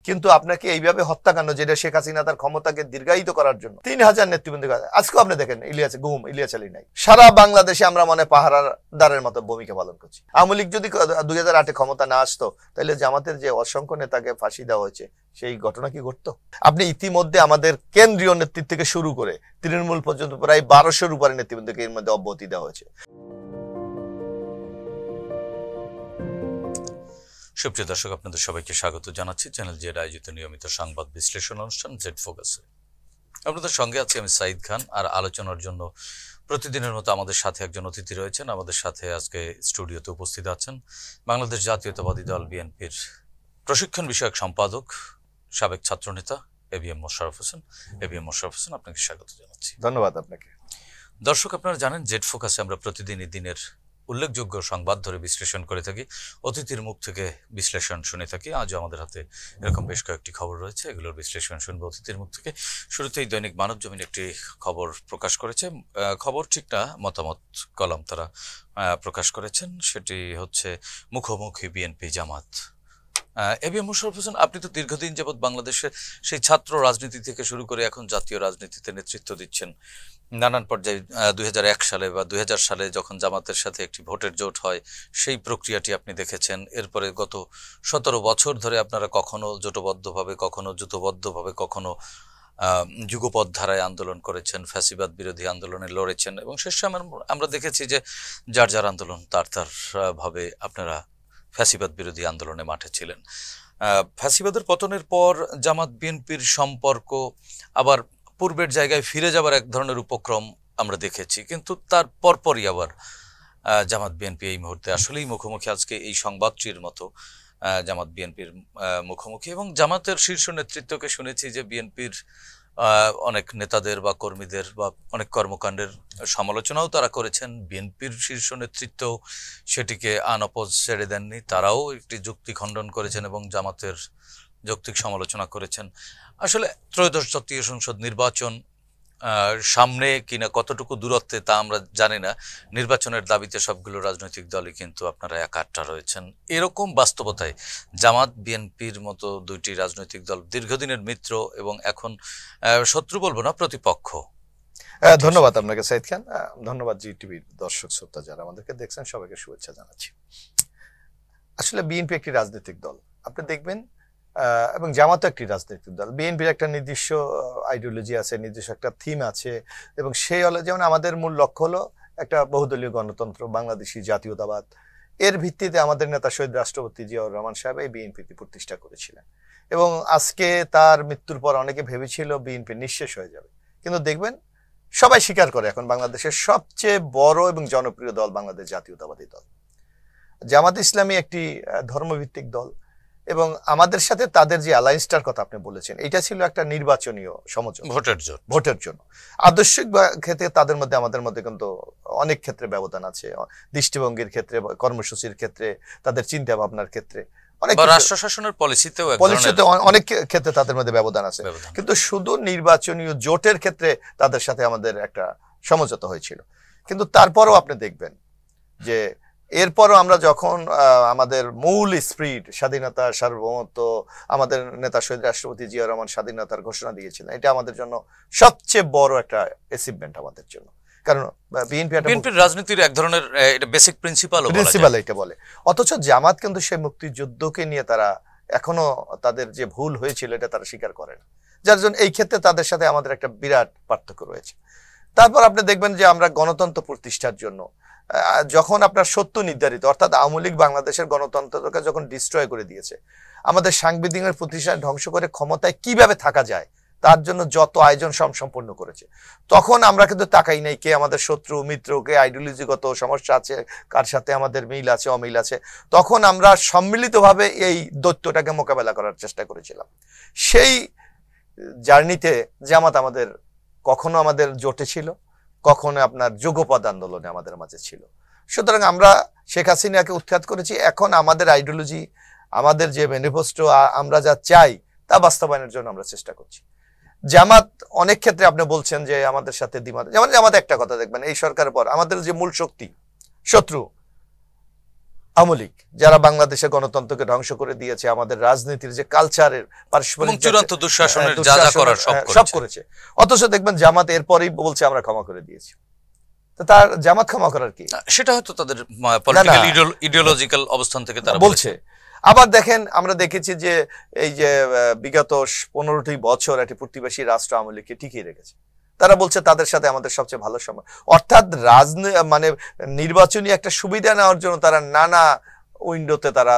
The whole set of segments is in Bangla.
কিন্তু আপনাকে এইভাবে হত্যাকাণ্ড, যেটা শেখ হাসিনা তার ক্ষমতাকে দীর্ঘায়িত করার জন্য 3000 নেতৃবৃন্দ, আজকেও আপনি দেখেন ইলিয়াস আলী নাই, সারা বাংলাদেশে আমরা মনে পাহারাদারের মতো ভূমিকা পালন করছি। আওয়ামী লীগ যদি 2008-এ ক্ষমতা না আসতো, তাহলে জামাতের যে অসংখ্য নেতাকে ফাঁসি দেওয়া হয়েছে সেই ঘটনা কি ঘটতো? আপনি ইতিমধ্যে আমাদের কেন্দ্রীয় নেতৃত্ব থেকে শুরু করে তৃণমূল পর্যন্ত প্রায় 1200-র উপরে নেতৃবৃন্দকে এর মধ্যে অব্যাহতি দেওয়া হয়েছে। সুপ্রিয় দর্শক, আপনাদের সবাইকে স্বাগত জানাচ্ছি চ্যানেল জেড আয়োজিত নিয়মিত সংবাদ বিশ্লেষণ অনুষ্ঠান জেড ফোকাসে। আপনাদের সঙ্গে আছি আমি সাইদ খান। আর আলোচনার জন্য প্রতিদিনের মতো আমাদের সাথে একজন অতিথি রয়েছেন। আমাদের সাথে আজকে স্টুডিওতে উপস্থিত আছেন বাংলাদেশ জাতীয়তাবাদী দল বিএনপির প্রশিক্ষণ বিষয়ক সম্পাদক, সাবেক ছাত্রনেতা এবিএম মোশাররফ হোসেন। এবিএম মোশাররফ হোসেন, আপনাকে স্বাগত জানাচ্ছি। ধন্যবাদ আপনাকে। দর্শক, আপনারা জানেন জেড ফোকাসে আমরা প্রতিদিনই দিনের উল্লেখযোগ্য সংবাদ ধরে বিশ্লেষণ করে থাকি, অতিথির মুখ থেকে বিশ্লেষণ শুনে থাকি। আজও আমাদের হাতে এরকম বেশ কয়েকটি খবর রয়েছে, এগুলোর বিশ্লেষণ শুনবো অতিথির মুখ থেকে। শুরুতেই দৈনিক মানবজমিন একটি খবর প্রকাশ করেছে, খবর ঠিক না, মতামত কলাম তারা প্রকাশ করেছেন। সেটি হচ্ছে মুখোমুখি বিএনপি জামাত। এবিএম মোশাররফ হোসেন, আপনি তো দীর্ঘদিন যাবৎ বাংলাদেশের সেই ছাত্র রাজনীতি থেকে শুরু করে এখন জাতীয় রাজনীতিতে নেতৃত্ব দিচ্ছেন। নানান পর্যায়ে 2001 সালে বা 2000 সালে যখন জামাতের সাথে একটি ভোটের জোট হয়, সেই প্রক্রিয়াটি আপনি দেখেছেন। এরপরে গত 17 বছর ধরে আপনারা কখনো জোটবদ্ধভাবে, কখনো জুতবদ্ধভাবে, কখনো যুগপৎ ধারায় আন্দোলন করেছেন, ফ্যাসিবাদ বিরোধী আন্দোলনে লড়েছেন, এবং শেষ আমরা দেখেছি যে যার যার আন্দোলন তার ভাবে আপনারা ফ্যাসিবাদ বিরোধী আন্দোলনে মাঠে ছিলেন। ফ্যাসিবাদের পতনের পর জামাত বিএনপির সম্পর্ক আবার পূর্বের জায়গায় ফিরে যাবার এক ধরনের উপক্রম আমরা দেখেছি, কিন্তু তার পরপরই আবার জামাত বিএনপি এই মুহূর্তে আসলেই মুখোমুখি। আজকে এই সংবাদটির মতো জামাত বিএনপির মুখোমুখি, এবং জামাতের শীর্ষ নেতৃত্বকে শুনেছি যে বিএনপির অনেক নেতাদের বা কর্মীদের বা অনেক কর্মকাণ্ডের সমালোচনাও তারা করেছেন। বিএনপির শীর্ষ নেতৃত্ব সেটিকে আনঅপোজ ছেড়ে দেননি, তারাও একটি যুক্তি খণ্ডন করেছেন এবং জামাতের যৌক্তিক সমালোচনা করেছেন। আসলে ত্রয়োদশ জাতীয় সংসদ নির্বাচন সামনে কিনা, কতটুকু দূরত্বে তা আমরা জানি না। নির্বাচনের দাবিতে সবগুলো রাজনৈতিক দলই কিন্তু আপনারা একাট্টা রয়েছেন। এরকম বাস্তবতায় জামাত বিএনপির মতো দুইটি রাজনৈতিক দল দীর্ঘদিনের মিত্র এবং এখন শত্রু বলবো না, প্রতিপক্ষ। ধন্যবাদ আপনাকে সাইদ খান। ধন্যবাদ জি টিভির দর্শক শ্রোতা যারা আমাদেরকে দেখছেন, সবাইকে শুভেচ্ছা জানাচ্ছি। আসলে বিএনপি একটি রাজনৈতিক দল, আপনি দেখবেন, এবং জামাতও একটি রাজনৈতিক দল। বিএনপির একটা নির্দিষ্ট আইডিওলজি আছে, নির্দিষ্ট একটা থিম আছে, এবং সেই হলো যেমন আমাদের মূল লক্ষ্য হলো একটা বহুদলীয় গণতন্ত্র, বাংলাদেশি জাতীয়তাবাদ। এর ভিত্তিতে আমাদের নেতা শহীদ রাষ্ট্রপতি জিয়াউর রহমান সাহেব এই বিএনপিটি প্রতিষ্ঠা করেছিলেন, এবং আজকে তার মৃত্যুর পর অনেকে ভেবেছিল বিএনপি নিঃশেষ হয়ে যাবে, কিন্তু দেখবেন সবাই স্বীকার করে এখন বাংলাদেশের সবচেয়ে বড় এবং জনপ্রিয় দল বাংলাদেশ জাতীয়তাবাদী দল। জামাত ইসলামী একটি ধর্মভিত্তিক দল, এবং আমাদের সাথে তাদের যে অ্যালায়েন্সটার কথা আপনি বলেছেন, এটা ছিল একটা নির্বাচনীয় সমঝোতা, ভোটের জন্য। আদর্শিক ক্ষেত্রে তাদের মধ্যে আমাদের মধ্যে কিন্তু অনেক ক্ষেত্রে ব্যবধান আছে, দৃষ্টিভঙ্গির ক্ষেত্রে, কর্মসূচির ক্ষেত্রে, তাদের চিন্তা ভাবনার ক্ষেত্রে, অনেক রাষ্ট্র শাসনের পলিসিতে অনেক ক্ষেত্রে তাদের মধ্যে ব্যবধান আছে। কিন্তু শুধু নির্বাচনীয় জোটের ক্ষেত্রে তাদের সাথে আমাদের একটা সমঝোতা হয়েছিল। কিন্তু তারপরও আপনি দেখবেন যে এরপরও আমরা যখন আমাদের মূল স্পিরিট, স্বাধীনতা, সার্বভৌমত্ব, আমাদের নেতা শহীদ রাষ্ট্রপতি জিয়াউর রহমান স্বাধীনতার ঘোষণা দিয়েছিলেন, এটা আমাদের জন্য সবচেয়ে বড় একটা অ্যাচিভমেন্ট আমাদের জন্য। কারণ বিএনপির রাজনীতির এক ধরনের এটা বেসিক প্রিন্সিপাল এটা বলে। অথচ জামাত কিন্তু সেই মুক্তিযুদ্ধকে নিয়ে তারা এখনো তাদের যে ভুল হয়েছিল এটা তারা স্বীকার করে না, যার জন্য এই ক্ষেত্রে তাদের সাথে আমাদের একটা বিরাট পার্থক্য রয়েছে। তারপর আপনি দেখবেন যে আমরা গণতন্ত্র প্রতিষ্ঠার জন্য যখন আপনার সত্য নির্ধারিত, অর্থাৎ আওয়ামী লীগ বাংলাদেশের গণতন্ত্রকে যখন ডিস্ট্রয় করে দিয়েছে, আমাদের সাংবিধানিক প্রতিষ্ঠান ধ্বংস করে ক্ষমতায় কিভাবে থাকা যায় তার জন্য যত আয়োজন সম্পন্ন করেছে, তখন আমরা কিন্তু তাকাই নাই কে আমাদের শত্রু মিত্র, কে আইডিওলজিগত সমস্যা আছে, কার সাথে আমাদের মিল আছে অমিল আছে। তখন আমরা সম্মিলিতভাবে এই দৈত্যটাকে মোকাবেলা করার চেষ্টা করেছিলাম। সেই জার্নিতে জামাত আমাদের কখনো আমাদের জোটে ছিল, কখনো আপনার যুগপৎ আন্দোলনে আমাদের মাঝে ছিল। সুতরাং আমরা শেখ হাসিনাকে উৎখাত করেছি। এখন আমাদের আইডিওলজি, আমাদের যে ম্যানিফেস্টো, আমরা যা চাই তা বাস্তবায়নের জন্য আমরা চেষ্টা করছি। জামাত অনেক ক্ষেত্রে আপনি বলছেন যে আমাদের সাথে দ্বিমত, যেমন জামাত একটা কথা দেখবেন, এই সরকারের পর আমাদের যে মূল শত্রু আমলিক যারা বাংলাদেশের গণতন্ত্রকে ধ্বংস করে দিয়েছে, আমাদের রাজনীতির যে কালচারের পারস্পরিক চূড়ান্ত দুঃশাসনের যা যা করার সব করেছে। অথচ দেখবেন জামাত এরপরই বলছে আমরা ক্ষমা করে দিয়েছি। তো তার জামাত ক্ষমা করার কি? সেটা হয়তো তাদের পলিটিক্যাল ইডিওলজিক্যাল অবস্থান থেকে তারা বলছে। আবার দেখেন আমরা দেখেছি যে এই যে বিগত 15টি বছর একটি প্রতিবেশী রাষ্ট্র আওয়ামী লীগকে টিকিয়ে রেখেছে। তারা বলছে তাদের সাথে আমাদের সবচেয়ে ভালো সময়, অর্থাৎ মানে নির্বাচনী একটা সুবিধা নেওয়ার জন্য তারা নানা উইন্ডোতে তারা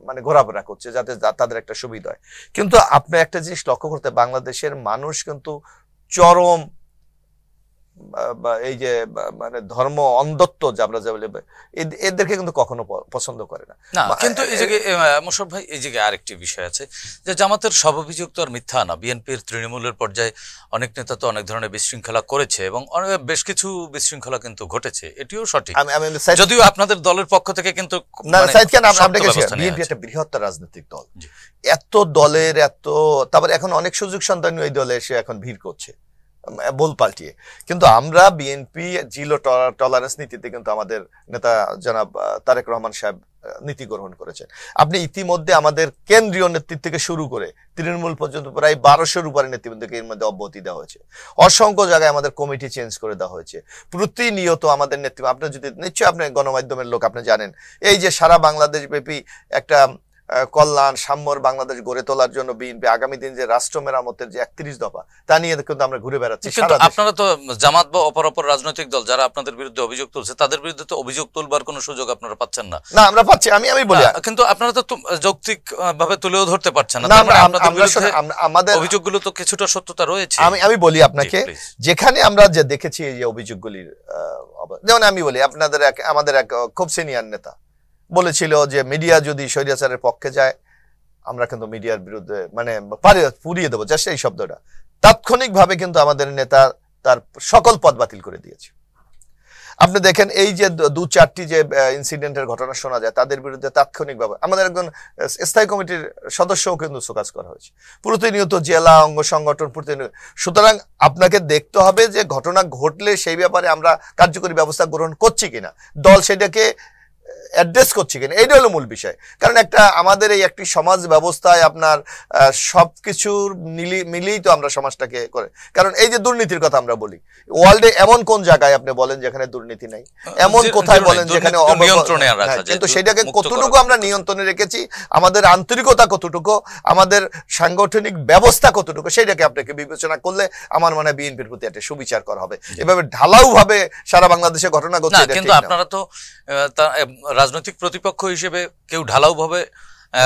মানে ঘোরাফেরা করছে যাতে তাদের একটা সুবিধা হয়। কিন্তু আপনি একটা জিনিস লক্ষ্য করতে, বাংলাদেশের মানুষ কিন্তু চরম এই যে মানে ধর্ম অন্ধত্ব যে আমরা যা বলি, এদেরকে কিন্তু কখনো পছন্দ করে না। কিন্তু এই জায়গায় মোশাররফ ভাই, এই জায়গায় আরেকটি বিষয় আছে যে জামাতের সব অভিযোগ তো আর মিথ্যা না। বিএনপির তৃণমূলের পর্যায়ে অনেক নেতা তো অনেক ধরনের বিশৃঙ্খলা করেছে এবং বেশ কিছু বিশৃঙ্খলা কিন্তু ঘটেছে, এটিও সঠিক। যদিও আপনাদের দলের পক্ষ থেকে কিন্তু বিএনপি একটা বৃহত্তর রাজনৈতিক দল, এত দলের এত, তারপর এখন অনেক সুযোগ সন্তান ওই দলে এসে এখন ভিড় করছে বল পাল্টিয়ে। কিন্তু আমরা বিএনপি জিরো টলারেন্স নীতিতে কিন্তু আমাদের নেতা জনাব তারেক রহমান সাহেব নীতি গ্রহণ করেছেন। আপনি ইতিমধ্যে আমাদের কেন্দ্রীয় নেতৃত্ব থেকে শুরু করে তৃণমূল পর্যন্ত প্রায় 1200-র উপরে নেতৃবৃন্দকে এর মধ্যে অব্যাহতি দেওয়া হয়েছে। অসংখ্য জায়গায় আমাদের কমিটি চেঞ্জ করে দেওয়া হয়েছে। প্রতিনিয়ত আমাদের নেতৃত্ব, আপনি যদি নিশ্চয়ই আপনি গণমাধ্যমের লোক, আপনি জানেন এই যে সারা বাংলাদেশ ব্যাপী একটা কল্যাণ সাম্যর বাংলাদেশ গড়ে তোলার জন্য বিএনপি আগামী দিন যে রাষ্ট্র মেরামতের যে 31 দফা তা নিয়ে কিন্তু আমরা ঘুরে বেড়াচ্ছি। আপনারা তো জামাত বা অপর রাজনৈতিক দল যারা আপনাদের বিরুদ্ধে অভিযোগ তুলছে, তাদের বিরুদ্ধে তো অভিযোগ তুলবার কোনো সুযোগ আপনারা পাচ্ছেন না। না আমরা পাচ্ছি, আমি বলি, কিন্তু আপনারা তো যৌক্তিক ভাবে তুলেও ধরতে পারছেন না। আমাদের অভিযোগগুলো তো কিছুটা সত্যতা রয়েছে। আমি বলি আপনাকে, যেখানে আমরা যে দেখেছি এই যে অভিযোগগুলির, যেমন আমি বলি আমাদের এক খুব সিনিয়র নেতা বলেছিল যে মিডিয়া যদি স্বৈরাচারের পক্ষে যায় আমরা কিন্তু মিডিয়ার বিরুদ্ধে মানে পুড়িয়ে দেবো, জাস্ট এই শব্দটা। তাৎক্ষণিকভাবে কিন্তু আমাদের নেতা তার সকল পদ বাতিল করে দিয়েছে। আপনি দেখেন এই যে 2-4টি যে ইনসিডেন্টের ঘটনা শোনা যায়, তাদের বিরুদ্ধে তাৎক্ষণিকভাবে আমাদের একজন স্থায়ী কমিটির সদস্যও কিন্তু শোকজ করা হয়েছে। প্রতিনিয়ত জেলা অঙ্গ সংগঠন প্রতিনিয়ত। সুতরাং আপনাকে দেখতে হবে যে ঘটনা ঘটলে সেই ব্যাপারে আমরা কার্যকরী ব্যবস্থা গ্রহণ করছি কিনা, দল সেটাকে অ্যাড্রেস করছি কিনা, এইটা হলো মূল বিষয়। কারণ একটা আমাদের এই একটি সমাজ ব্যবস্থায় আপনার সবকিছুর মিলেই তো আমরা সমাজটাকে করে। কারণ এই যে দুর্নীতির কথা আমরা বলি, ওয়ার্ল্ডে এমন কোন জায়গায় আপনি বলেন যেখানে দুর্নীতি নাই, এমন কোথায় বলেন যেখানে নিয়ন্ত্রণে রাখা যায়। কিন্তু সেটাকে কতটুকু আমরা নিয়ন্ত্রণে রেখেছি, আমাদের আন্তরিকতা কতটুকু, আমাদের সাংগঠনিক ব্যবস্থা কতটুকু, সেটাকে আপনাকে বিবেচনা করলে আমার মনে হয় বিএনপির প্রতি একটা সুবিচার করা হবে। এভাবে ঢালাও ভাবে সারা বাংলাদেশে ঘটনা ঘটছে। কিন্তু আপনারা তো রাজনৈতিক প্রতিপক্ষ হিসেবে কেউ ঢালাও ভাবে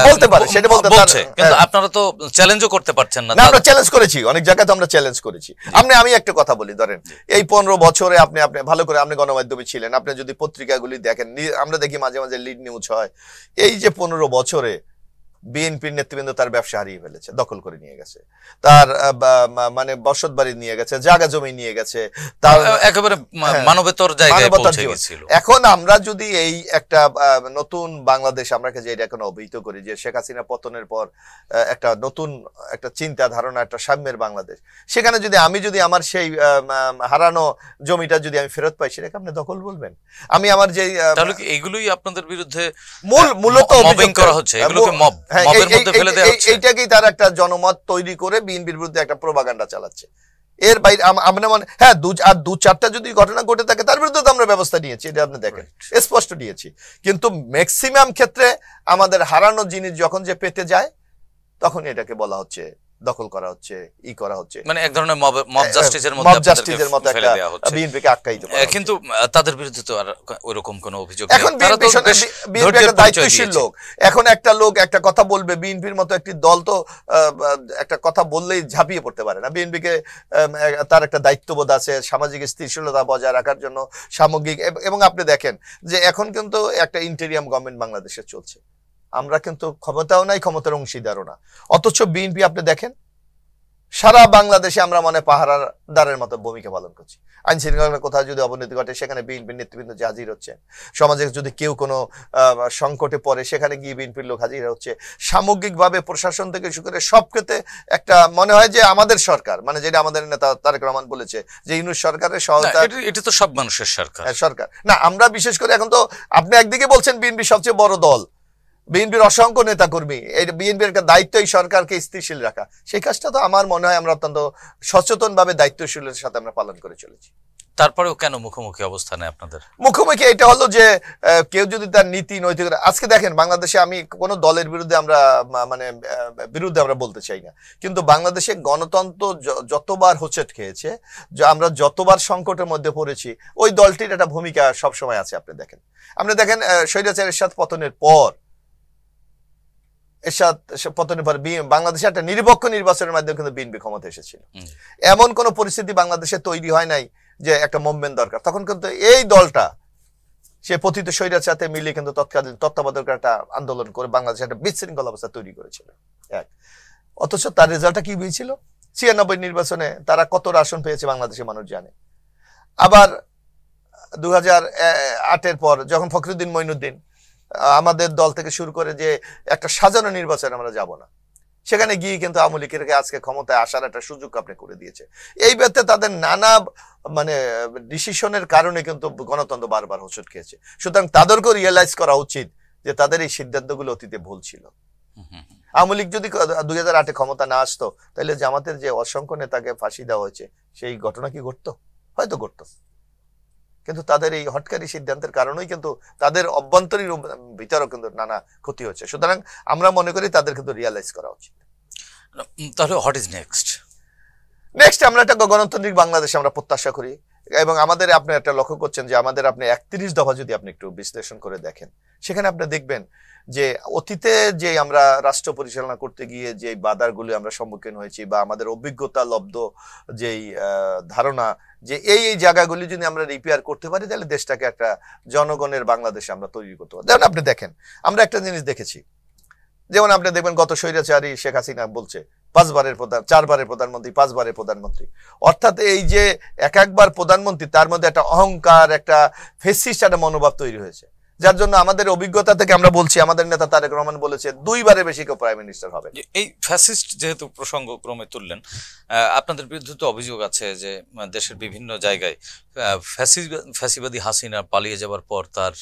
বলতে পারে, সেটা বলতে পারে, কিন্তু আপনারা তো চ্যালেঞ্জও করতে পারছেন না। আমরা চ্যালেঞ্জ করেছি, অনেক জায়গায় তো আমরা চ্যালেঞ্জ করেছি। আমি একটা কথা বলি, ধরেন এই 15 বছরে আপনি ভালো করে, আপনি গণমাধ্যমে ছিলেন, আপনি যদি পত্রিকাগুলি দেখেন, আমরা দেখি মাঝে মাঝে লিড নিউজ হয়, এই যে 15 বছরে বিএনপির নেতৃবৃন্দ তার ব্যবসা হারিয়ে ফেলেছে, দখল করে নিয়ে গেছে, তার মানে বসত বাড়ি নিয়ে গেছে, জায়গা জমি নিয়ে গেছে, তার একেবারে মানবেতর জায়গায় পৌঁছে গেছিল। এখন আমরা যদি এই একটা নতুন বাংলাদেশ আমরা যে এটা এখন অভিহিত করি যে শেখ হাসিনা পতনের পর একটা নতুন একটা চিন্তা ধারণা, একটা সাম্যের বাংলাদেশ, সেখানে যদি আমি আমার সেই হারানো জমিটা যদি আমি ফেরত পাই, সেটাকে আপনি দখল বলবেন? আমি আমার যে তাহলে কি এইগুলোই আপনাদের বিরুদ্ধে মূলত মবিং করা হচ্ছে, এগুলোকে মব এইটাকেই তার একটা জনমত তৈরি করে বিএনপির বিরুদ্ধে একটা প্রোপাগান্ডা চালাচ্ছে। এর বাইরে আমরা মনে হ্যাঁ 2-4টা যদি ঘটনা ঘটে থাকে তার বিরুদ্ধে তো আমরা ব্যবস্থা নিয়েছি, এটা আপনি দেখেন স্পষ্ট নিয়েছি। কিন্তু ম্যাক্সিমাম ক্ষেত্রে আমাদের হারানো জিনিস যখন যে পেতে যায় তখন এটাকে বলা হচ্ছে দখল করা হচ্ছে, করা হচ্ছে, মানে এক ধরনের মব জাস্টিসের মতো একটা বিএনপিকে আখ্যায়িত করা। কিন্তু তাদের বিরুদ্ধে তো আর ওইরকম কোনো অভিযোগ নেই। এখন বিএনপি একটা দায়িত্বশীল লোক, এখন একটা লোক একটা কথা বলবে, বিএনপির মতো একটি দল তো একটা কথা বললেই ঝাঁপিয়ে পড়তে পারে না। বিএনপিকে তার একটা দায়িত্ববোধ আছে, সামাজিক স্থিতিশীলতা বজায় রাখার জন্য সামগ্রিক। এবং আপনি দেখেন যে এখন কিন্তু একটা ইন্টেরিয়াম গভর্নমেন্ট বাংলাদেশে চলছে, আমরা কিন্তু ক্ষমতাও নাই, ক্ষমতার অংশীদারও না। অথচ বিএনপি আপনি দেখেন সারা বাংলাদেশে আমরা মনে পাহারাদারের মতো ভূমিকা পালন করছি। আইন শৃঙ্খলা কোথাও যদি অবনতি ঘটে সেখানে বিএনপির নেতৃবৃন্দ যে হাজির হচ্ছে, সমাজে যদি কেউ কোনো সংকটে পড়ে সেখানে গিয়ে বিএনপির লোক হাজির হচ্ছে। সামগ্রিকভাবে প্রশাসন থেকে শুরু করে সব ক্ষেত্রে একটা মনে হয় যে আমাদের সরকার, মানে যেটা আমাদের নেতা তারেক রহমান বলেছে যে ইউনূস সরকারের সহায়তা, এটা তো সব মানুষের সরকার। সরকার না, আমরা বিশেষ করে এখন তো আপনি একদিকে বলছেন বিএনপি সবচেয়ে বড় দল, বিএনপির অসংখ্য নেতা কর্মী, এই বিএনপির একটা দায়িত্ব এই সরকারকে স্থিতিশীল রাখা। সেই কাজটা তো আমার মনে হয় আমরা অত্যন্ত সচেতন ভাবে দায়িত্বশীলের সাথে আমরা পালন করে চলেছি। তারপরেও কেন মুখোমুখি অবস্থানে আপনাদের? মুখোমুখি এটা হলো যে কেউ যদি তার নীতি নৈতিকতা, আজকে দেখেন বাংলাদেশে আমি কোনো দলের বিরুদ্ধে আমরা মানে বিরুদ্ধে আমরা বলতে চাই না, কিন্তু বাংলাদেশে গণতন্ত্র যতবার হোঁচট খেয়েছে, আমরা যতবার সংকটের মধ্যে পড়েছি, ওই দলটির একটা ভূমিকা সবসময় আছে। আপনি দেখেন স্বৈরাচার এরশাদ পতনের পর, এরশাদ পতনের পর বাংলাদেশে একটা নিরপেক্ষ নির্বাচনের মাধ্যমে কিন্তু বিএনপি ক্ষমতা এসেছিল। এমন কোন পরিস্থিতি বাংলাদেশে তৈরি হয় নাই যে একটা মুভমেন্ট দরকার, তখন কিন্তু এই দলটা সে পতিত স্বৈরাচার সাথে মিলিয়ে কিন্তু তৎকালীন তত্ত্বাবধায়ক একটা আন্দোলন করে বাংলাদেশে একটা বিশৃঙ্খল অবস্থা তৈরি করেছিল। অথচ তার রেজাল্টটা কি হয়েছিল? 96 নির্বাচনে তারা কতটা আসন পেয়েছে বাংলাদেশের মানুষ জানে। আবার 2008-এর পর যখন ফখরুদ্দিন মঈনুদ্দিন আমাদের দল থেকে শুরু করে যে একটা সাজানো নির্বাচন আমরা যাব না, সেখানে গিয়ে কিন্তু আওয়ামী লীগের আজকে ক্ষমতায় আসার একটা সুযোগ আপনি করে দিয়েছে। এই ব্যাপারে তাদের নানা মানে ডিসিশনের কারণে কিন্তু গণতন্ত্র বারবার হোঁচট খেয়েছে। সুতরাং তাদেরকেও রিয়েলাইজ করা উচিত যে তাদের এই সিদ্ধান্তগুলো অতীতে ভুল ছিল। আওয়ামী লীগ যদি 2008-এ ক্ষমতা না আসতো, তাহলে জামাতের যে অসংখ্য নেতাকে ফাঁসি দেওয়া হয়েছে সেই ঘটনা কি ঘটতো? হয়তো ঘটতো, কিন্তু তাদের এই হটকারী সিদ্ধান্তের কারণেই কিন্তু তাদের অভ্যন্তরীণ ভিতরেও কিন্তু নানা ক্ষতি হচ্ছে। সুতরাং আমরা মনে করি তাদের কিন্তু রিয়ালাইজ করা উচিত। তাহলে হোয়াট ইজ নেক্সট আমরা একটা গণতান্ত্রিক বাংলাদেশ আমরা প্রত্যাশা করি, এবং আমাদের আপনি একটা লক্ষ্য করছেন যে আমাদের আপনি 31 দফা যদি আপনি একটু বিশ্লেষণ করে দেখেন, সেখানে আপনি দেখবেন যে অতীতে যে আমরা রাষ্ট্র পরিচালনা করতে গিয়ে যে বাধাগুলি আমরা সম্মুখীন হয়েছি, বা আমাদের অভিজ্ঞতা লব্ধ যেই ধারণা যে এই জায়গাগুলি যদি আমরা রিপেয়ার করতে পারি, তাহলে দেশটাকে একটা জনগণের বাংলাদেশে আমরা তৈরি করতে পারি। যেমন আপনি দেখেন, আমরা একটা জিনিস দেখেছি, যেমন আপনি দেখবেন গত স্বৈরাচারী শেখ হাসিনা বলছে 4 বারের প্রধানমন্ত্রী, 5 বারের প্রধানমন্ত্রী। অর্থাৎ এই যে একবার প্রধানমন্ত্রী, তার মধ্যে একটা অহংকার, একটা ফেসিস্ট একটা মনোভাব তৈরি হয়েছে, যার জন্য আমাদের অভিজ্ঞতা থেকে আমরা বলছি, আমাদের নেতা তারেক রহমান বলেছে 2 বারের বেশি কেউ প্রাইম মিনিস্টার হবে। এই ফ্যাসিস্ট যেহেতু প্রসঙ্গ ক্রমে তুললেন, আপনাদের বিরুদ্ধে তো অভিযোগ আছে যে দেশের বিভিন্ন জায়গায় ফ্যাসিবাদী হাসিনা পালিয়ে যাওয়ার পর তার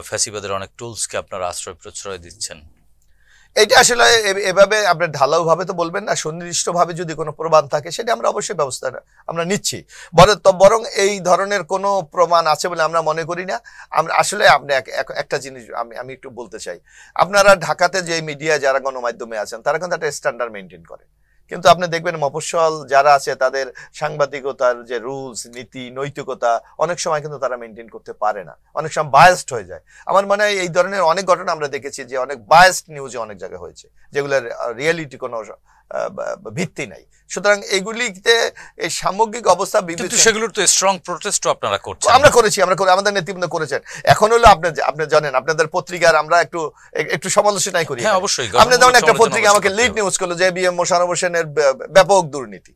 ফ্যাসিবাদের অনেক টুলসকে আপনারা আশ্রয় প্রশ্রয় দিচ্ছেন। এটা আসলে এভাবে আপনার ঢালাও ভাবে তো বলবেন না, সুনির্দিষ্ট ভাবে যদি কোনো প্রমাণ থাকে সেটা আমরা অবশ্যই ব্যবস্থা আমরা নিচ্ছি। বরং এই ধরনের কোনো প্রমাণ আছে বলে আমরা মনে করি না। আমরা আসলে আপনি একটা জিনিস আমি একটু বলতে চাই, আপনারা ঢাকাতে যে মিডিয়া যারা গণমাধ্যমে আছেন তারা কিন্তু একটা স্ট্যান্ডার্ড মেনটেন করে, কিন্তু আপনি দেখবেন মফস্বল যারা আছে তাদের সাংবাদিকতার যে রুলস, নীতি, নৈতিকতা অনেক সময় কিন্তু তারা মেনটেন করতে পারে না, অনেক সময় বায়াসড হয়ে যায়। আমার মনে হয় এই ধরনের অনেক ঘটনা আমরা দেখেছি যে অনেক বায়াসড নিউজে অনেক জায়গায় হয়েছে, যেগুলোর রিয়েলিটি কোনো ভিত্তি নাই। সুতরাং এগুলিতে এই সামগ্রিক অবস্থা, সেগুলোর তো স্ট্রং প্রোটেস্টও আপনারা করছেন। আমরা করেছি, আমাদের নেতৃবৃন্দ করেছেন। এখন হলো আপনি জানেন আপনাদের পত্রিকার আমরা একটু সমালোচনাই করি। হ্যাঁ অবশ্যই। আপনি যেমন একটা পত্রিকা আমাকে লিড নিউজ করলো যে বি এম মোশাররফ হোসেনের ব্যাপক দুর্নীতি,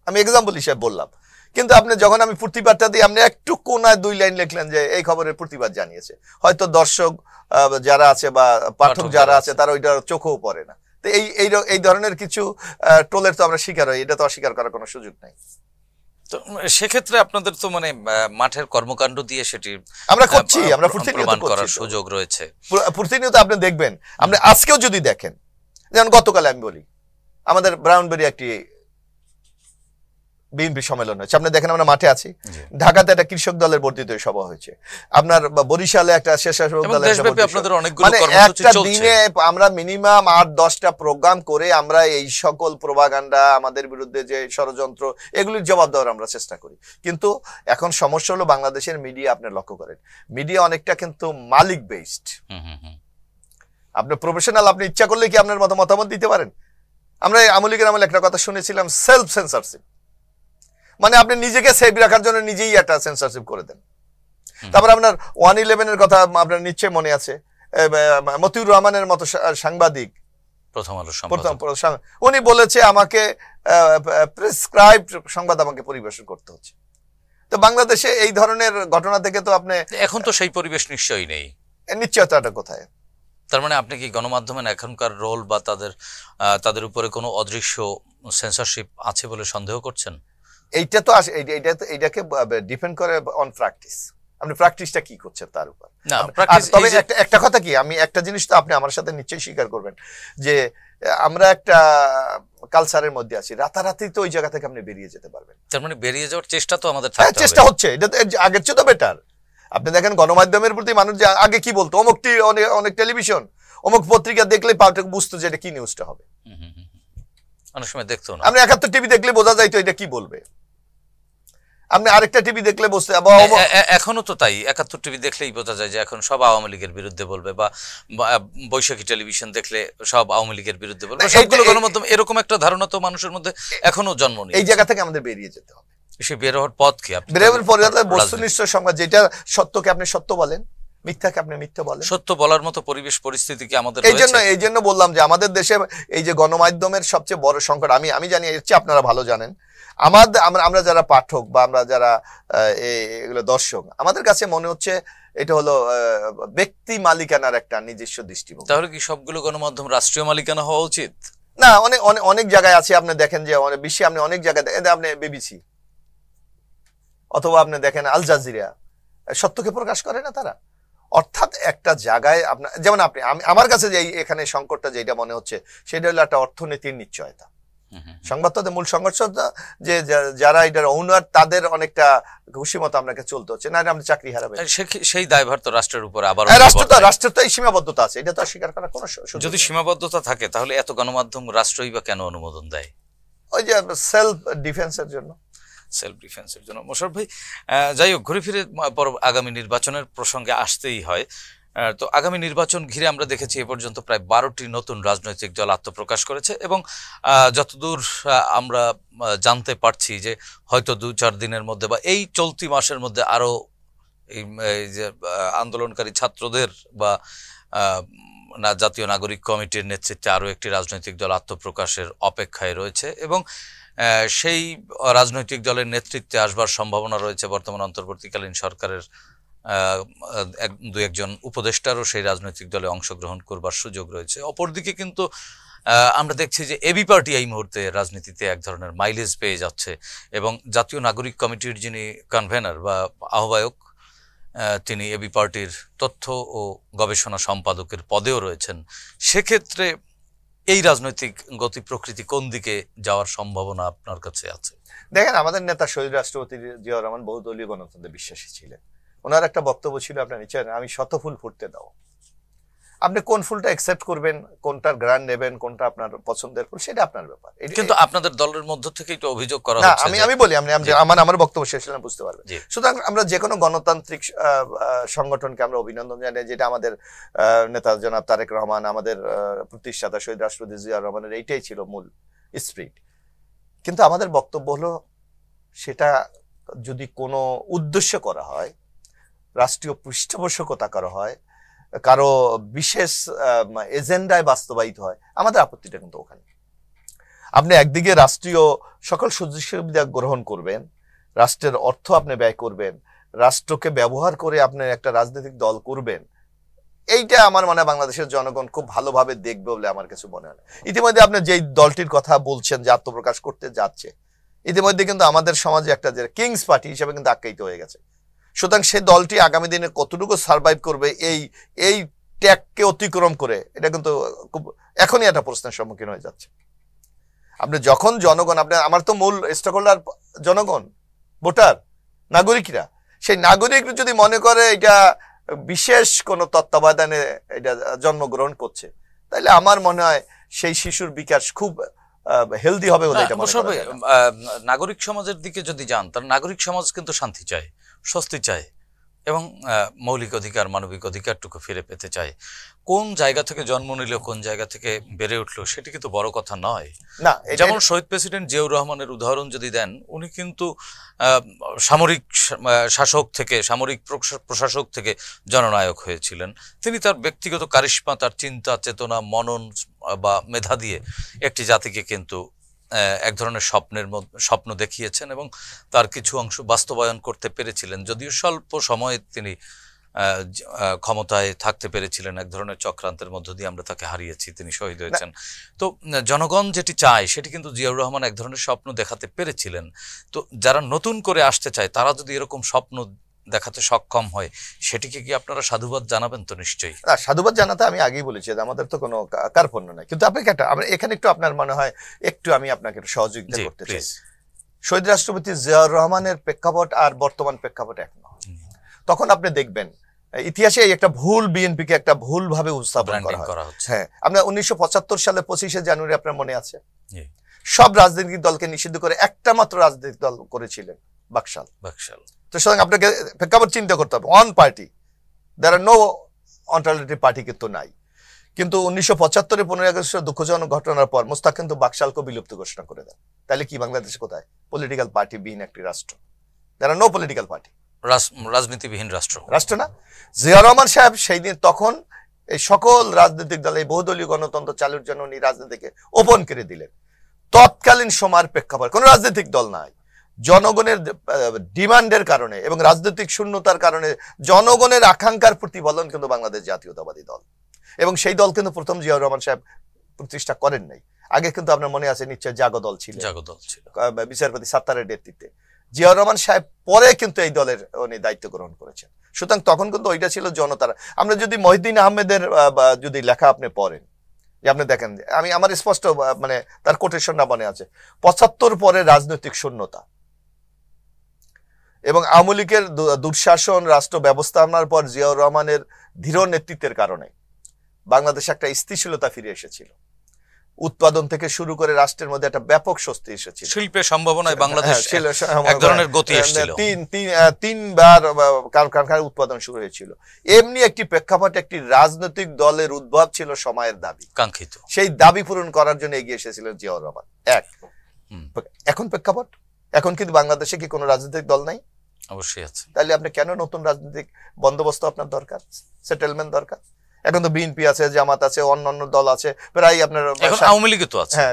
আমি এক্সাম্পল হিসেবে বললাম, কিন্তু আপনি যখন আমি প্রতিবাদটা দিই, আপনি একটু কোনায় 2 লাইন লিখলেন যে এই খবরের প্রতিবাদ জানিয়েছে। হয়তো দর্শক যারা আছে বা পাঠক যারা আছে তারা ওইটার চোখেও পড়ে না। তো এই ধরনের কিছু ট্রোলের তো আমরা শিকার হই, এটা তো অস্বীকার করার কোনো সুযোগ নাই। তো সেক্ষেত্রে আপনাদের তো মানে মাঠের কর্মকাণ্ড দিয়ে সেটি আমরা করছি, আমরা প্রমাণ করার সুযোগ রয়েছে প্রতিনিয়ত। আপনি দেখবেন, আপনি আজকেও যদি দেখেন, যেমন গতকালে আমি বলি আমাদের ব্রাউনবেরি একটি বিএনপি সম্মেলন হয়েছে, আপনি দেখেন আমরা মাঠে আছি। ঢাকাতে একটা কৃষক দলের বর্ধিত সভা হয়েছে, আপনার বরিশালে একটা স্বেচ্ছাসেবক দলের, মানে একটা দিনে আমরা মিনিমাম 8-10টা প্রোগ্রাম করে আমরা এই সকল প্রোপাগান্ডা, আমাদের বিরুদ্ধে যে ষড়যন্ত্র, এগুলির জবাব দেওয়ার আমরা চেষ্টা করি। কিন্তু এখন সমস্যা হলো বাংলাদেশের মিডিয়া, আপনি লক্ষ্য করেন মিডিয়া অনেকটা কিন্তু মালিক বেসড। আপনি প্রফেশনাল, আপনি ইচ্ছা করলে কি আপনার মতামত দিতে পারেন? আমরা আওয়ামী লীগের আমলে একটা কথা শুনেছিলাম, সেলফ সেন্সরশিপ, মানে আপনি নিজেকে সেভ রাখার জন্য নিজেই একটা সেন্সরশিপ করে দেন। তারপর আপনার 111-এর কথা আপনার নিশ্চয় মনে আছে, মতিউর রহমানের মতো সাংবাদিক প্রথম আলোর সম্পাদক। উনি বলেছে আমাকে প্রেসক্রাইবড সংবাদ আমাকে পরিবেশন করতে হচ্ছে। তো বাংলাদেশে এই ধরনের ঘটনা থেকে তো আপনি এখন তো সেই পরিবেশ নিশ্চয়ই নেই, নিশ্চয়তাটা কোথায়? তার মানে আপনি কি গণমাধ্যমের এখনকার রোল বা তাদের উপরে কোনো অদৃশ্য সেন্সরশিপ আছে বলে সন্দেহ করছেন? এইটা তো এইটাকে ডিপেন্ড করে অন প্র্যাকটিস। আপনি প্র্যাকটিসটা কি করছেন তার উপর। না, তবে একটা কথা কি, আমি একটা জিনিস তো আপনি আমার সাথে নিশ্চয়ই স্বীকার করবেন যে আমরা একটা কালচারের মধ্যে আছি, রাতারাতি তো ওই জায়গা থেকে আপনি বেরিয়ে যেতে পারবেন। তার মানে বেরিয়ে যাওয়ার চেষ্টা তো আমাদের থাকতে হবে। চেষ্টা হচ্ছে, এটা আগের চেয়ে তো বেটার। আপনি দেখেন গণমাধ্যমের প্রতি মানুষ যে আগে কি বলতো, অমুকটি অনেক টেলিভিশন অমুক পত্রিকা দেখলে বুঝতো যে এটা কি নিউজটা হবে। অনেক সময় দেখতো না। আপনি 71 টিভি দেখলে বোঝা যাইতো এটা কি বলবে, আপনি আরেকটা টিভি দেখলে বুঝতে। এখনো তো তাই, 71 টিভি দেখলেই বোঝা যায় যে এখন সব আওয়ামী লীগের বিরুদ্ধে বলবে, বা বৈশাখী টেলিভিশন দেখলে সব আওয়ামী লীগের বিরুদ্ধে বলবে, সবগুলো গণমাধ্যম। এরকম একটা ধারণা তো মানুষের মধ্যে এখনো জন্ম নেই। এই জায়গা থেকে আমাদের বেরিয়ে যেতে হবে। সে বের হওয়ার পথ কি? বেরোবার পরে বস্তুনিষ্ঠ সংবাদ, যেটা সত্যকে আপনি সত্য বলেন, মিথ্যাকে আপনি মিথ্যা বলেন। সত্য বলার মতো পরিবেশ পরিস্থিতি কি আমাদের? এই জন্য বললাম যে আমাদের দেশে এই যে গণমাধ্যমের সবচেয়ে বড় সংকট, আমি জানি, এর চেয়ে আপনারা ভালো জানেন। আমরা যারা পাঠক বা আমরা যারা এগুলো দর্শক, আমাদের কাছে মনে হচ্ছে এটা হলো ব্যক্তি মালিকানার একটা নিজস্ব দৃষ্টিভঙ্গি। তাহলে কি সবগুলো গণমাধ্যম রাষ্ট্রীয় মালিকানা হওয়া উচিত? না, অনেক জায়গায় আছে। আপনি দেখেন যে বিশ্বে আপনি অনেক জায়গায় আপনি বিবিসি অথবা আপনি দেখেন আল জাজিরা, সত্যকে প্রকাশ করে না তারা। অর্থাৎ একটা জায়গায় আপনার যেমন আমার কাছে যে এখানে সংকটটা যেটা মনে হচ্ছে সেটা হলো একটা অর্থনীতির নিশ্চয়তা। সংবাদটাতে মূল সংঘর্ষটা যে যারা এটার ওনার, তাদের অনেকটা খুশি মতো আপনাকে চলতে হচ্ছে, না আপনি চাকরি হারাবেন। সেই দায়ভার তো রাষ্ট্রের উপর আবার। রাষ্ট্রের তো এই সীমাবদ্ধতা আছে, এটা তো স্বীকার করার কোনো সুযোগ নেই। যদি সীমাবদ্ধতা থাকে তাহলে এত গণমাধ্যম রাষ্ট্রই বা কেন অনুমোদন দেয়? ওই যে সেলফ ডিফেন্সের জন্য। মোশাররফ ভাই, যাই হোক, ঘুরে ফিরে আগামী নির্বাচনের প্রসঙ্গে আসতেই হয়। তো আগামী নির্বাচন ঘিরে আমরা দেখেছি এ পর্যন্ত প্রায় 12টি নতুন রাজনৈতিক দল আত্মপ্রকাশ করেছে, এবং যতদূর আমরা জানতে পারছি যে হয়তো 2-4 দিনের মধ্যে বা এই চলতি মাসের মধ্যে আরো এই যে আন্দোলনকারী ছাত্রদের বা জাতীয় নাগরিক কমিটির নেতৃত্বে আরো একটি রাজনৈতিক দল আত্মপ্রকাশের অপেক্ষায় রয়েছে, এবং সেই রাজনৈতিক দলের নেতৃত্বে আসবার সম্ভাবনা রয়েছে বর্তমান অন্তর্বর্তীকালীন সরকারের 2-1 উপদেষ্টারও সেই রাজনৈতিক দলে অংশগ্রহণ করবার সুযোগ রয়েছে। অপরদিকে কিন্তু আমরা দেখছি যে এবি পার্টি এই মুহূর্তে রাজনীতিতে এক ধরনের মাইলেজ পেয়ে যাচ্ছে, এবং জাতীয় নাগরিক কমিটির যিনি কনভেনার বা আহ্বায়ক, তিনি এবি পার্টির তথ্য ও গবেষণা সম্পাদকের পদেও রয়েছেন। সেক্ষেত্রে এই রাজনৈতিক গতি প্রকৃতি কোন দিকে যাওয়ার সম্ভাবনা আপনার কাছে আছে? দেখেন, আমাদের নেতা শহীদ রাষ্ট্রপতি জিয়াউর রহমান বহুদলীয় গণতন্ত্রে বিশ্বাসী ছিলেন। ওনার একটা বক্তব্য ছিল, আপনার নিচে আমি শত ফুল ফুটতে দাও। আপনি কোন ফুলটা অ্যাকসেপ্ট করবেন, কোনটার গ্রান্ড নেবেন, কোনটা আপনার পছন্দের ফুল, সেটা আপনার ব্যাপার। কিন্তু আপনাদের দলের মধ্য থেকেই তো অভিযোগ করা হচ্ছে। আমি বলি, আমার বক্তব্য শেষ হলে বুঝতে পারবেন। সুতরাং আমরা যে কোনো গণতান্ত্রিক সংগঠনকে আমরা অভিনন্দন জানাই, যেটা আমাদের নেতা জনাব তারেক রহমান, আমাদের প্রতিষ্ঠাতা শহীদ রাষ্ট্রপতি জিয়াউর রহমানের এইটাই ছিল মূল স্পিরিট। কিন্তু আমাদের বক্তব্য হলো, সেটা যদি কোনো উদ্দেশ্য করা হয়, রাষ্ট্রীয় পৃষ্ঠপোষকতা করা হয়, কারো বিশেষ এজেন্ডায় বাস্তবায়িত হয়, আমাদের আপত্তিটা কিন্তু ওখানে। আপনি একদিকে রাষ্ট্রীয় সকল সুযোগ সুবিধা গ্রহণ করবেন, রাষ্ট্রের অর্থ আপনি ব্যয় করবেন, রাষ্ট্রকে ব্যবহার করে আপনি একটা রাজনৈতিক দল করবেন, এইটা আমার মনে হয় বাংলাদেশের জনগণ খুব ভালোভাবে দেখবে বলে আমার কিছু মনে হয়। ইতিমধ্যে আপনি যেই দলটির কথা বলছেন যে আত্মপ্রকাশ করতে যাচ্ছে, ইতিমধ্যে কিন্তু আমাদের সমাজে একটা যে কিংস পার্টি হিসেবে কিন্তু আখ্যায়িত হয়ে গেছে। সুতরাং সেই দলটি আগামী দিনে কতটুকু সার্ভাইভ করবে এই ট্যাগকে অতিক্রম করে, এটা কিন্তু খুব এখনই একটা প্রশ্নের সম্মুখীন হয়ে যাচ্ছে। আপনি যখন জনগণ, আমার তো মূল স্টেক হোল্ডার জনগণ, ভোটার, নাগরিকরা, সেই নাগরিক যদি মনে করে এটা বিশেষ কোনো তত্ত্বাবধানে এটা জন্মগ্রহণ করছে, তাহলে আমার মনে হয় সেই শিশুর বিকাশ খুব হেলদি হবে বলে এটা মনে করা যায়। নাগরিক সমাজের দিকে যদি যান, তার নাগরিক সমাজ কিন্তু শান্তি চায়, স্বস্তি চায়, এবং মৌলিক অধিকার মানবিক অধিকারটুকু ফিরে পেতে চায়। কোন জায়গা থেকে জন্ম নিল, কোন জায়গা থেকে বেড়ে উঠলো, সেটি কিন্তু বড় কথা নয়। না, যেমন শহীদ প্রেসিডেন্ট জিয়াউর রহমানের উদাহরণ যদি দেন, উনি কিন্তু সামরিক শাসক থেকে, সামরিক প্রশাসক থেকে জননায়ক হয়েছিলেন। তিনি তার ব্যক্তিগত কারিশমা, তার চিন্তা চেতনা, মনন বা মেধা দিয়ে একটি জাতিকে কিন্তু এক ধরনের স্বপ্ন দেখিয়েছেন এবং তার কিছু অংশ বাস্তবায়ন করতে পেরেছিলেন। যদিও স্বল্প সময়ে তিনি ক্ষমতায় থাকতে পেরেছিলেন, এক ধরনের চক্রান্তের মধ্য দিয়ে আমরা তাকে হারিয়েছি, তিনি শহীদ হয়েছেন। তো জনগণ যেটি চায় সেটি কিন্তু জিয়াউর রহমান এক ধরনের স্বপ্ন দেখাতে পেরেছিলেন। তো যারা নতুন করে আসতে চায় তারা যদি এরকম স্বপ্ন দেখাতে সক্ষম হয়, সেটিকে কি আপনারা সাধুবাদ জানাবেন? তো নিশ্চয়ই সাধুবাদ জানাতে আমি আগেই বলেছি যে আমাদের তো কোনো কার্পণ্য নাই, কিন্তু আপনাকে একটা এখানে একটু আপনার মনে হয় একটু আমি আপনাকে একটু সহযোগিতা করতে চাই। শহীদ রাষ্ট্রপতি জিয়াউর রহমানের প্রেক্ষাপট আর বর্তমান প্রেক্ষাপট এক নয়। তখন আপনি দেখবেন ইতিহাসে একটা ভুল বিএনপিকে একটা ভুল ভাবে উপস্থাপন করা হচ্ছে। হ্যাঁ, আপনার 1975 সালে 25শে জানুয়ারি আপনার মনে আছে, সব রাজনৈতিক দলকে নিষিদ্ধ করে একটা মাত্র রাজনৈতিক দল করেছিলেন বাকশাল। তো সুতরাং আপনাকে প্রেক্ষাপট চিন্তা করতে হবে, ওয়ান পার্টি, দেয়ার আর নো অল্টারনেটিভ পার্টি কিন্তু নাই। কিন্তু 1975-এ 15 আগস্ট দুঃখজনক ঘটনার পর মোস্তাক কিন্তু বাকশালকে বিলুপ্ত ঘোষণা করে দেন। তাহলে কি বাংলাদেশ কোথায়? পলিটিক্যাল পার্টি বিহীন একটি রাষ্ট্র। দেয়ার আর নো পলিটিক্যাল পার্টি, রাজনীতিবিহীন রাষ্ট্র না। জিয়া রহমান সাহেব সেই দিন তখন এই সকল রাজনৈতিক দল এই বহুদলীয় গণতন্ত্র চালুর জন্য উনি রাজনীতিকে ওপেন করে দিলেন। তৎকালীন সময়ের প্রেক্ষাপট কোন রাজনৈতিক দল নাই, জনগণের ডিমান্ডের কারণে এবং রাজনৈতিক শূন্যতার কারণে জনগণের আকাঙ্ক্ষার প্রতিফলন কিন্তু বাংলাদেশ জাতীয়তাবাদী দল, এবং সেই দল কিন্তু প্রথম জিয়াউর রহমান সাহেব প্রতিষ্ঠা করেন নাই। আগে কিন্তু আপনার মনে আছে নিশ্চয় জাগো দল ছিল বিচারপতি সাত্তারের নেতৃত্বে। জিয়াউর রহমান সাহেব পরে কিন্তু এই দলের উনি দায়িত্ব গ্রহণ করেছেন। সুতরাং তখন কিন্তু ওইটা ছিল জনতার। আমরা যদি মহিউদ্দিন আহমেদের যদি লেখা আপনি পড়েন, যে আপনি দেখেন, আমি আমার স্পষ্ট মানে তার কোটেশনটা মনে আছে, 75 পরে রাজনৈতিক শূন্যতা এবং আওয়ামী লীগের দুঃশাসন রাষ্ট্র ব্যবস্থাপনার পর জিয়াউর রহমানের দৃঢ় নেতৃত্বের কারণে বাংলাদেশে একটা স্থিতিশীলতা ফিরে এসেছিল। উৎপাদন থেকে শুরু করে রাষ্ট্রের মধ্যে একটা ব্যাপক স্বস্তি এসেছিল, শিল্পের সম্ভাবনায় বাংলাদেশ এক ধরনের গতি এসেছিল। তিনবার কারখানার উৎপাদন শুরু হয়েছিল। এমনি একটি প্রেক্ষাপটে একটি রাজনৈতিক দলের উদ্ভব ছিল সময়ের দাবি, কাঙ্ক্ষিত। সেই দাবি পূরণ করার জন্য এগিয়ে এসেছিলেন জিয়াউর রহমান। এখন প্রেক্ষাপট, এখন কিন্তু বাংলাদেশে কি কোনো রাজনৈতিক দল নাই? অবশ্যই আছে। তাহলে আপনি কেন নতুন রাজনৈতিক বন্দোবস্ত আপনার দরকার, সেটেলমেন্ট দরকার? এখন তো বিএনপি আছে, জামাত আছে, অন্যান্য দল আছে, প্রায় আপনার আওয়ামী লীগও তো আছে। হ্যাঁ,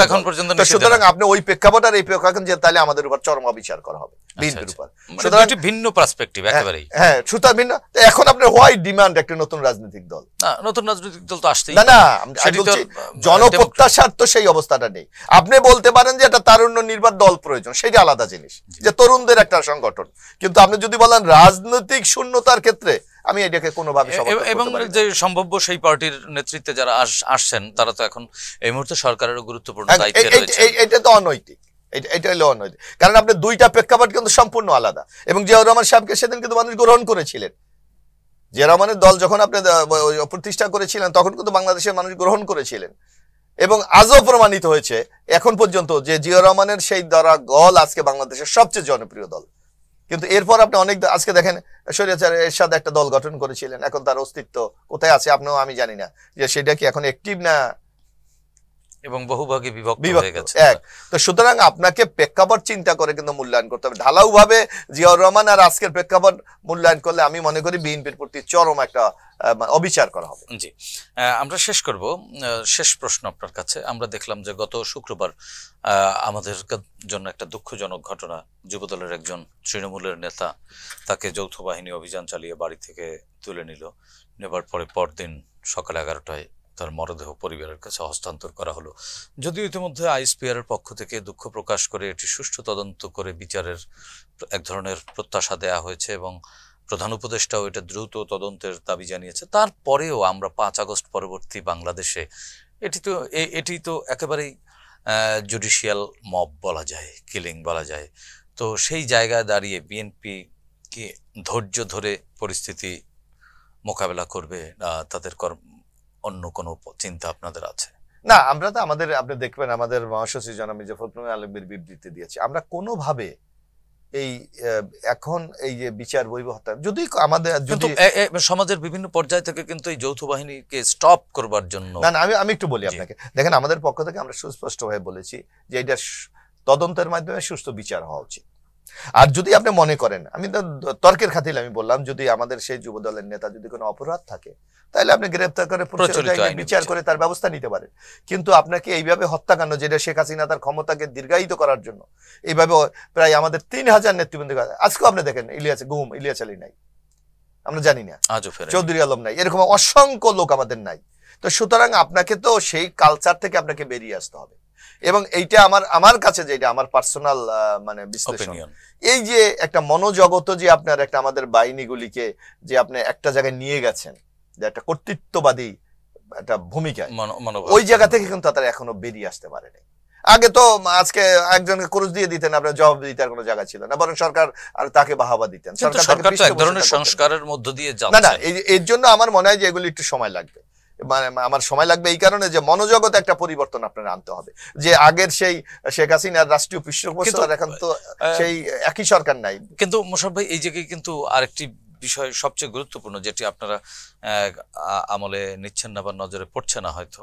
এখন পর্যন্ত। সুতরাং আপনি ওই প্রেক্ষাপট আর এই প্রেক্ষাপট যে তাহলে আমাদের উপর চরম অবিচার করা হবে বিএনপির উপর। সুতরাং ভিন্ন পার্সপেক্টিভ একেবারেই। হ্যাঁ, সুতরাং ভিন্ন। এখন আপনার হোয়াই ডিমান্ড একটা নতুন রাজনৈতিক দল? না, নতুন রাজনৈতিক দল তো আসতেই না। আমি বলছি জনপ্রত্যাশার তো সেই অবস্থাটা নেই। আপনি বলতে পারেন যে এটা তারুণ্য নির্বাচন দল প্রয়োজন, সেটা আলাদা জিনিস, যে তরুণদের একটা সংগঠন। কিন্তু আপনি যদি বলেন রাজনৈতিক শূন্যতার ক্ষেত্রে, আমি এটাকে কোনোভাবে এবং যে সম্ভাব্য সেই পার্টির নেতৃত্বে যারা আসছেন তারা তো এখন এই মুহূর্তে সরকারের গুরুত্বপূর্ণ দায়িত্বে রয়েছে। এটা তো অনৈতিক, এটা হলো অনৈতিক। কারণ আপনি দুইটা প্রেক্ষাপট কিন্তু সম্পূর্ণ আলাদা। এবং জিয়াউর রহমান সাহেবকে সেদিন কিন্তু মানুষ গ্রহণ করেছিলেন। জিয়া রহমানের দল যখন আপনি প্রতিষ্ঠা করেছিলেন তখন কিন্তু বাংলাদেশের মানুষ গ্রহণ করেছিলেন, এবং আজও প্রমাণিত হয়েছে এখন পর্যন্ত যে জিয়াউর রহমানের সেই দ্বারা দল আজকে বাংলাদেশের সবচেয়ে জনপ্রিয় দল। কিন্তু এরপর আপনি অনেক আজকে দেখেন স্বৈরাচার এরশাদ একটা দল গঠন করেছিলেন, এখন তার অস্তিত্ব কোথায় আছে আপনিও আমি জানি না, যে সেটা কি এখন অ্যাক্টিভ না, এবং বহুভাগে বিভক্ত হয়ে গেছে। তো সুতরাং আপনাকে প্রেক্ষাপট চিন্তা করে কিন্তু মূল্যায়ন করতে হবে। ঢালাও ভাবে জিয়াউর রহমান আর আজকের প্রেক্ষাপট মূল্যায়ন করলে আমি মনে করি বিএনপির প্রতি চরম একটা অবিচার করা হবে। জি, আমরা শেষ করব। শেষ প্রশ্ন আপনার কাছে। আমরা দেখলাম যে গত শুক্রবার আমাদের জন্য একটা দুঃখজনক ঘটনা, যুবদলের একজন তৃণমূলের নেতা, তাকে যৌথ বাহিনী অভিযান চালিয়ে বাড়ি থেকে তুলে নেবার পরে পরদিন সকাল 11টায় তার মরদেহ পরিবারের কাছে হস্তান্তর করা হলো। যদিও ইতিমধ্যে আইএসপিআর এর পক্ষ থেকে দুঃখ প্রকাশ করে এটি সুষ্ঠু তদন্ত করে বিচারের এক ধরনের প্রত্যাশা দেয়া হয়েছে এবং প্রধান উপদেষ্টাও এটা দ্রুত তদন্তের দাবি জানিয়েছে, তারপরেও আমরা 5 আগস্ট পরবর্তী বাংলাদেশে এটি তো একেবারেই জুডিশিয়াল মব বলা যায়, কিলিং বলা যায়। তো সেই জায়গায় দাঁড়িয়ে বিএনপি কি ধৈর্য ধরে পরিস্থিতি মোকাবেলা করবে, তাদের অন্য কোনো চিন্তা আপনাদের আছে? না, আমরা তো আপনি দেখবেন আমাদের মহাসচিব জনাব মির্জা ফখরুল আলমগীর বিবৃতি দিয়েছে, আমরা কোনোভাবে এই এখন এই যে বিচার বহির্ভূত যদি আমাদের কিন্তু যদি সমাজের বিভিন্ন পর্যায় থেকে কিন্তু এই যৌথ বাহিনীকে স্টপ করবার জন্য না আমি একটু বলি আপনাকে, দেখেন আমাদের পক্ষ থেকে আমরা সুস্পষ্টভাবে বলেছি যে এটা তদন্তের মাধ্যমে সুস্থ বিচার হওয়া উচিত। আর যদি আপনি মনে করেন, আমি তো তর্কের খাতিরে আমি বললাম, যদি আমাদের সেই যুব দলের নেতা যদি কোনো অপরাধ থাকে তাহলে আপনি গ্রেফতার করে বিচার করে তার ব্যবস্থা নিতে পারেন। কিন্তু আপনাকে এইভাবে হত্যাকাণ্ড, যেটা শেখ হাসিনা তার ক্ষমতাকে দীর্ঘায়িত করার জন্য এইভাবে প্রায় আমাদের 3000 নেতৃবৃন্দ, আজকেও আপনি দেখেন ইলিয়াস আলী নাই, আমরা জানি না, চৌধুরী আলম নাই, এরকম অসংখ্য লোক আমাদের নাই। তো সুতরাং আপনাকে তো সেই কালচার থেকে আপনাকে বেরিয়ে আসতে হবে। এবং এইটা আমার কাছে যেটা আমার পার্সোনাল মানে বিশ্লেষণ, এই যে একটা মনোজগত যে আপনার একটা আমাদের বাহিনীগুলিকে যে আপনি একটা জায়গায় নিয়ে গেছেন, যে একটা কর্তৃত্ববাদী একটা ভূমিকা, ওই জায়গা থেকে কিন্তু তারা এখনো বেরিয়ে আসতে পারেনি। আগে তো আজকে একজনকে ক্রুশ দিয়ে দিতেন, আপনার জবাব দিতে আর কোনো জায়গা ছিল না, বরং সরকার আর তাকে বাহাবা দিতেন। সরকার এক ধরনের সংস্কারের মধ্য দিয়ে যাচ্ছে। না এর জন্য আমার মনে হয় যে এগুলো একটু সময় লাগবে। মানে আমার সময় লাগবে এই কারণে যে মনোজগতে একটা পরিবর্তন আপনার আনতে হবে। যে আগের সেই শেখ হাসিনার রাষ্ট্রীয় পৃষ্ঠপোষক, এখন তো সেই একই সরকার নাই। কিন্তু মোশাররফ ভাই, এই জায়গায় কিন্তু আরেকটি বিষয় সবচেয়ে গুরুত্বপূর্ণ, যেটি আপনারা আমলে নিচ্ছেন না বা নজরে পড়ছে না হয়তো,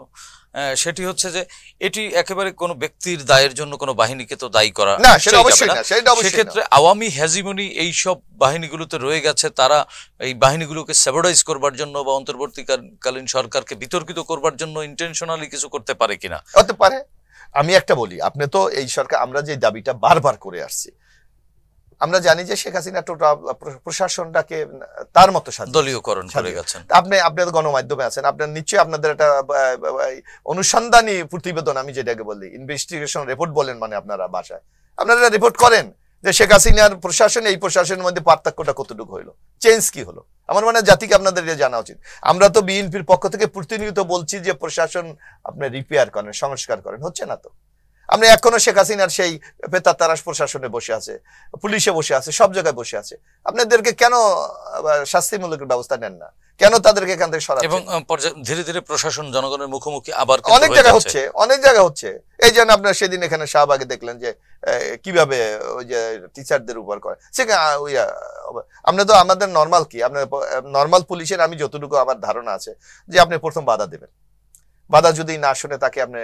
সেটি হচ্ছে যে এটি একেবারে কোনো ব্যক্তির দায়ের জন্য কোনো বাহিনীকে তো দায়ী করা না, সেটা অবশ্যই না। সেক্ষেত্রে আওয়ামী হেজিমনি এই সব বাহিনীগুলোতে রয়ে গেছে, তারা এই বাহিনীগুলোকে স্যাবোটাইজ করবার জন্য বা অন্তর্বর্তীকালীন সরকারকে বিতর্কিত করবার জন্য ইন্টেনশনালি কিছু করতে পারে কিনা। হতে পারে। আমি একটা বলি, আপনি তো এই সরকার, আমরা যে দাবিটা বারবার করে আসছি, আমরা জানি যে শেখ হাসিনা প্রশাসনটাকে তার মতো দলীয়করণ করে গেছেন। আপনি তো গণমাধ্যমে আছেন, আপনার নিশ্চয়ই আপনাদের একটা অনুসন্ধানী প্রতিবেদন, আমি যেটাকে বলি ইনভেস্টিগেশন রিপোর্ট বলেন, মানে আপনারা বাসায় আপনারা রিপোর্ট করেন যে শেখ হাসিনার প্রশাসন এই প্রশাসনের মধ্যে পার্থক্যটা কতটুকু হলো, চেঞ্জ কি হলো। আমার মনে হয় জাতিকে আপনাদের এটা জানা উচিত। আমরা তো বিএনপির পক্ষ থেকে প্রতিনিয়ত বলছি যে প্রশাসন আপনি রিপেয়ার করেন, সংস্কার করেন, হচ্ছে না তো। আমরা এখনো শেখ হাসিনার সেই পেতার তারাস প্রশাসনে বসে আছে, পুলিশে বসে আছে, সব জায়গায় বসে আছে। আপনাদেরকে কেন শাস্তিমূলক ব্যবস্থা নেন না? কেন তাদেরকে এখান থেকে সরাচ্ছেন? এবং ধীরে ধীরে প্রশাসন জনগণের মুখোমুখি আবার অনেক জায়গায় হচ্ছে। এই জন্য আপনার সেদিন এখানে শাহবাগে দেখলেন যে কিভাবে ওই যে টিচারদের উপর করে। আমরা তো আমাদের নর্মাল কি, আপনার নর্মাল পুলিশের আমি যতটুকু আমার ধারণা আছে যে আপনি প্রথম বাধা দেবেন, বাধা যদি না শুনে তাকে আপনি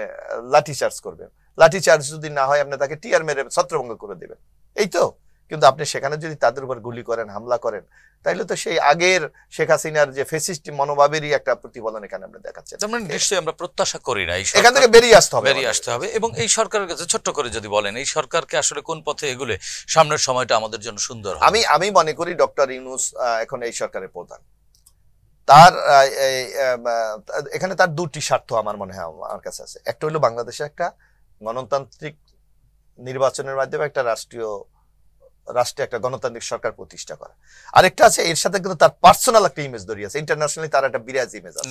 লাঠি চার্জ করবেন, লাঠি চার্জ যদি না হয় আপনি তাকে টিয়ার মেরে ছত্রভঙ্গ করে দেবেন, এই তো। কিন্তু আপনি সেখানে যদি তাদের উপর গুলি করেন, হামলা করেন, তাইলে তো সেই আগের শেখ হাসিনার যে ফেসিস্ট মনোভাবেরই একটা প্রতিফলন এখানে আমরা দেখাচ্ছেন। নিশ্চয়ই আমরা প্রত্যাশা করি না এখান থেকে বেরিয়ে আসতে হবে। এবং এই সরকারের কাছে ছোট্ট করে যদি বলেন, এই সরকারকে আসলে কোন পথে এগুলে সামনের সময়টা আমাদের জন্য সুন্দর হবে? আমি মনে করি ডক্টর ইউনূস এখন এই সরকারের প্রধান, তার এখানে তার দুটি স্বার্থ আমার মনে হয় আমার কাছে আছে। একটা হলো বাংলাদেশে একটা গণতান্ত্রিক নির্বাচনের মাধ্যমে একটা রাষ্ট্রে একটা গণতান্ত্রিক সরকার প্রতিষ্ঠা করা। আরেকটা আছে এর সাথে কিন্তু তার পার্সোনাল একটা ইমেজ ধরিয়ে আছে, ইন্টারন্যাশনালি তার একটা বিরাজ ইমেজ আছে।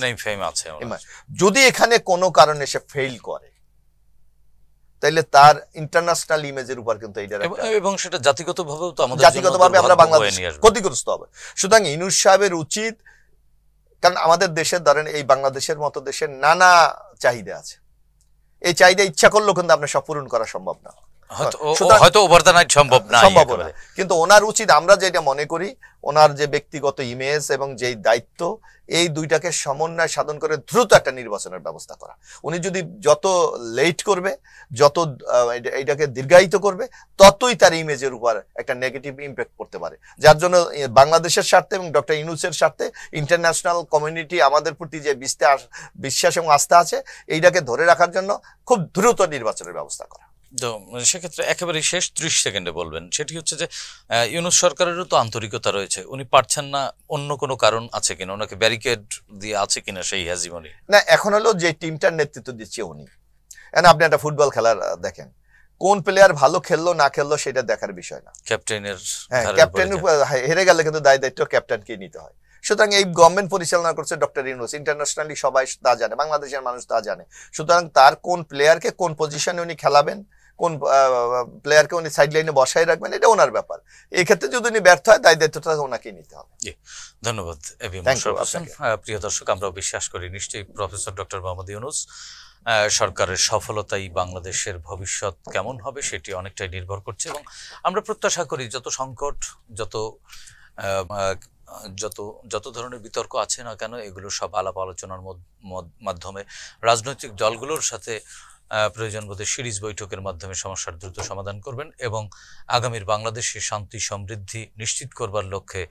যদি এখানে কোনো কারণে সে ফেল করে তাইলে তার ইন্টারন্যাশনাল ইমেজের উপর কিন্তু এইটা, এবং সেটা জাতিগতভাবেও তো আমাদের জাতিগতভাবে আমরা বাংলাদেশ ক্ষতিগ্রস্ত হবে। সুতরাং ইউনূস সাহেবের উচিত, কারণ আমাদের দেশের ধরেন এই বাংলাদেশের মতো দেশের নানা চাহিদা আছে, এই চাহিদা ইচ্ছা করলেও কিন্তু আপনার সব পূরণ করা সম্ভব না, হয়তো ওভার দ্য নাইট সম্ভব না। কিন্তু ওনার উচিত, আমরা যেটা মনে করি, ওনার যে ব্যক্তিগত ইমেজ এবং যেই দায়িত্ব, এই দুইটাকে সমন্বয় সাধন করে দ্রুত একটা নির্বাচনের ব্যবস্থা করা। উনি যদি যত লেট করবে, যত এইটাকে দীর্ঘায়িত করবে, ততই তার ইমেজের উপর একটা নেগেটিভ ইম্প্যাক্ট পড়তে পারে। যার জন্য বাংলাদেশের স্বার্থে এবং ডক্টর ইউনূসের স্বার্থে ইন্টারন্যাশনাল কমিউনিটি আমাদের প্রতি যে বিশ্বাস এবং আস্থা আছে, এইটাকে ধরে রাখার জন্য খুব দ্রুত নির্বাচনের ব্যবস্থা করা। তো সেক্ষেত্রে একেবারে শেষ 30 সেকেন্ডে বলবেন, সেটি হচ্ছে যে ইউনূস সরকারেরও তো আন্তরিকতা রয়েছে, উনি পারছেন না, অন্য কোনো কারণ আছে কিনা, ওনাকে ব্যারিকেড দিয়ে আছে কিনা সেই হেজিমনি? না, এখন হলো যে টিমটার নেতৃত্ব দিচ্ছে উনি। আপনি একটা ফুটবল খেলার দেখেন, কোন প্লেয়ার ভালো খেললো না খেললো সেটা দেখার বিষয় না, ক্যাপ্টেন হেরে গেলে কিন্তু দায়িত্ব ক্যাপ্টেনকেই নিতে হয়। সুতরাং এই গভর্নমেন্ট পরিচালনা করছে ডক্টর ইউনূস, ইন্টারন্যাশনালি সবাই তা জানে, বাংলাদেশের মানুষ তা জানে। সুতরাং তার কোন প্লেয়ারকে কোন পজিশনে উনি খেলাবেন, কোন প্লেয়ারকে উনি সাইড লাইনে বসায় রাখবেন, এটা ওনার ব্যাপার। এই ক্ষেত্রে যদি উনি ব্যর্থ হয়, দায়িত্বটা ওনাকেই নিতে হবে। ধন্যবাদ। প্রিয় দর্শক, আমরাও বিশ্বাস করি নিশ্চয়ই প্রফেসর ডক্টর মোহাম্মদ ইউনূস সরকারের সফলতাই বাংলাদেশের ভবিষ্যৎ কেমন হবে সেটি অনেকটাই নির্ভর করছে এবং আমরা প্রত্যাশা করি যত সংকট, যত আহ, আহ, যত যত ধরনের বিতর্ক আছে না কেন, এগুলো সব আলাপ আলোচনার মাধ্যমে রাজনৈতিক দলগুলোর সাথে প্রয়োজন বোধে সিরিজ বৈঠকের মাধ্যমে সমস্যার দ্রুত সমাধান করবেন এবং আগামীর বাংলাদেশে শান্তি সমৃদ্ধি নিশ্চিত করবার লক্ষ্যে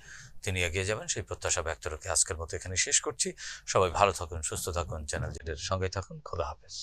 তিনি এগিয়ে যাবেন, সেই প্রত্যাশা ব্যক্ত রেখে আজকের মতো এখানে শেষ করছি। সবাই ভালো থাকুন, সুস্থ থাকুন, চ্যানেল জেডের সঙ্গে থাকুন। খোদা হাফেজ।